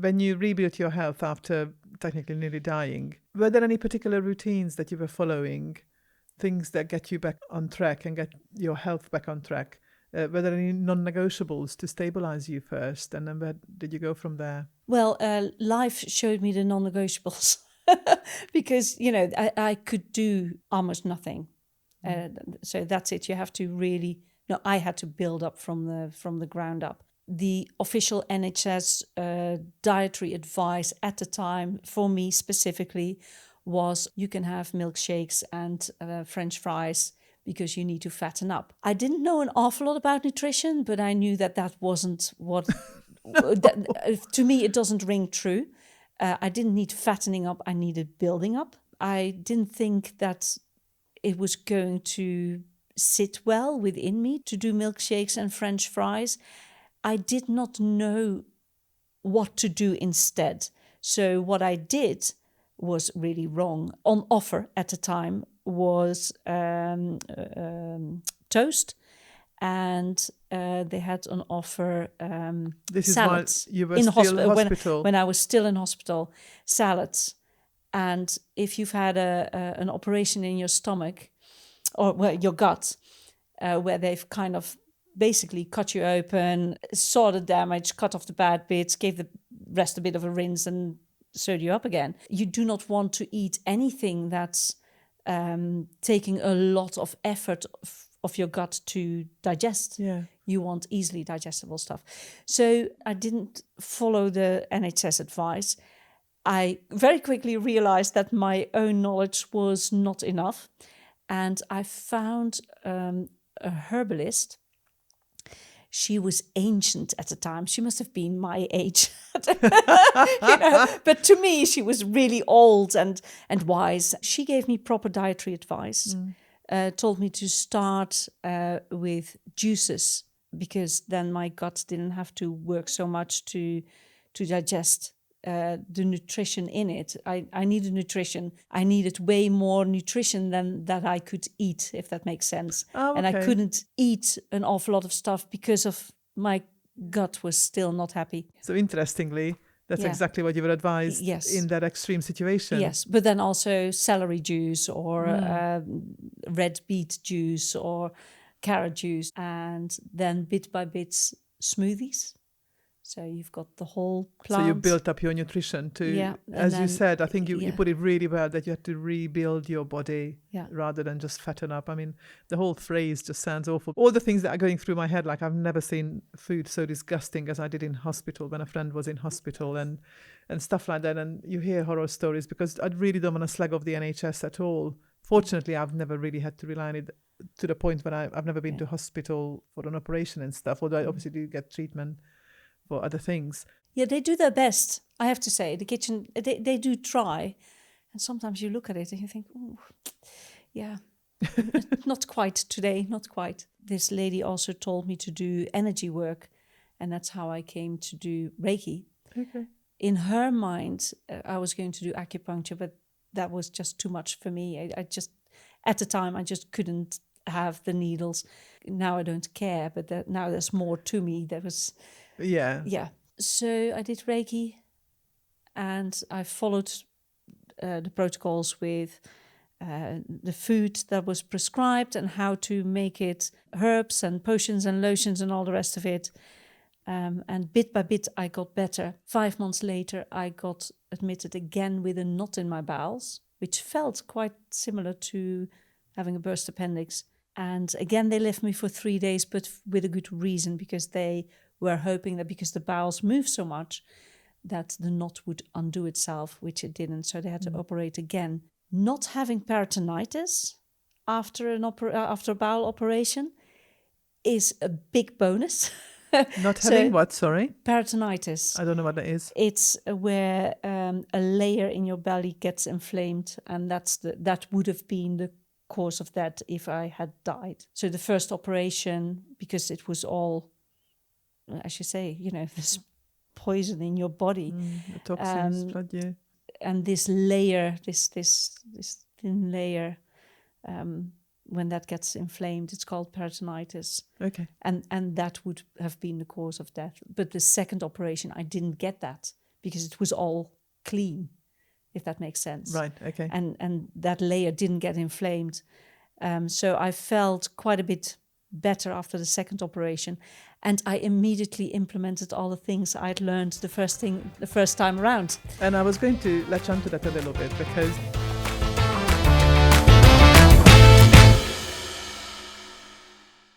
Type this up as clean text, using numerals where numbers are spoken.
when you rebuilt your health after technically nearly dying, were there any particular routines that you were following, things that get you back on track and get your health back on track? Were there any non-negotiables to stabilize you first, and then where did you go from there? Well, life showed me the non-negotiables because, I could do almost nothing. So that's it. You have to really, no, I had to build up from the ground up. The official NHS dietary advice at the time, for me specifically, was you can have milkshakes and French fries because you need to fatten up. I didn't know an awful lot about nutrition, but I knew that wasn't what... to me, it doesn't ring true. I didn't need fattening up, I needed building up. I didn't think that it was going to sit well within me to do milkshakes and French fries. I did not know what to do instead. So what I did was really wrong. On offer at the time was toast, and they had on offer This salads. is while you were in still in hospital. When I was still in hospital, salads. And if you've had an operation in your stomach, or your gut, where they've kind of basically cut you open, saw the damage, cut off the bad bits, gave the rest a bit of a rinse and sewed you up again. You do not want to eat anything that's taking a lot of effort of your gut to digest. Yeah. You want easily digestible stuff. So I didn't follow the NHS advice. I very quickly realized that my own knowledge was not enough. And I found a herbalist. She was ancient at the time. She must have been my age. But to me, she was really old and wise. She gave me proper dietary advice, told me to start with juices, because then my gut didn't have to work so much to digest the nutrition in it. I needed nutrition. I needed way more nutrition than that I could eat, if that makes sense. Oh, And I okay. couldn't eat an awful lot of stuff because of my gut was still not happy. So interestingly, that's Yeah. exactly what you were advised Yes. in that extreme situation. Yes, but then also celery juice or red beet juice or carrot juice, and then bit by bit smoothies. So you've got the whole plant. So you built up your nutrition to, Yeah, and as you then- said, I think you yeah. put it really well, that you had to rebuild your body Yeah. rather than just fatten up. I mean, the whole phrase just sounds awful. All the things that are going through my head, like I've never seen food so disgusting as I did in hospital when a friend was in hospital and stuff like that. And you hear horror stories, because I really don't want to slag off the NHS at all. Fortunately, I've never really had to rely on it to the point when I've never been to hospital for an operation and stuff, although I obviously do get treatment for other things. Yeah, they do their best, I have to say. The kitchen, they do try. And sometimes you look at it and you think, oh, yeah, not quite today, not quite. This lady also told me to do energy work, and that's how I came to do Reiki. Okay. In her mind, I was going to do acupuncture, but that was just too much for me. I just, at the time, I just couldn't have the needles. Now I don't care, but now there's more to me. That was... Yeah. So I did Reiki, and I followed the protocols with the food that was prescribed and how to make it, herbs and potions and lotions and all the rest of it. And bit by bit, I got better. 5 months later, I got admitted again with a knot in my bowels, which felt quite similar to having a burst appendix. And again, they left me for 3 days, but with a good reason, because they were hoping that because the bowels move so much, that the knot would undo itself, which it didn't. So they had to operate again. Not having peritonitis after after a bowel operation is a big bonus. Not having what, sorry? Peritonitis. I don't know what that is. It's where a layer in your belly gets inflamed, and that would have been the cause of that if I had died. So the first operation, because it was all, as you say, this poison in your body, The toxins flood you. and this layer, this thin layer, when that gets inflamed, it's called peritonitis. Okay. And that would have been the cause of death. But the second operation, I didn't get that because it was all clean, if that makes sense. Right. Okay. And that layer didn't get inflamed. So I felt quite a bit better after the second operation, and I immediately implemented all the things I'd learned the first time around. And I was going to latch onto that a little bit, because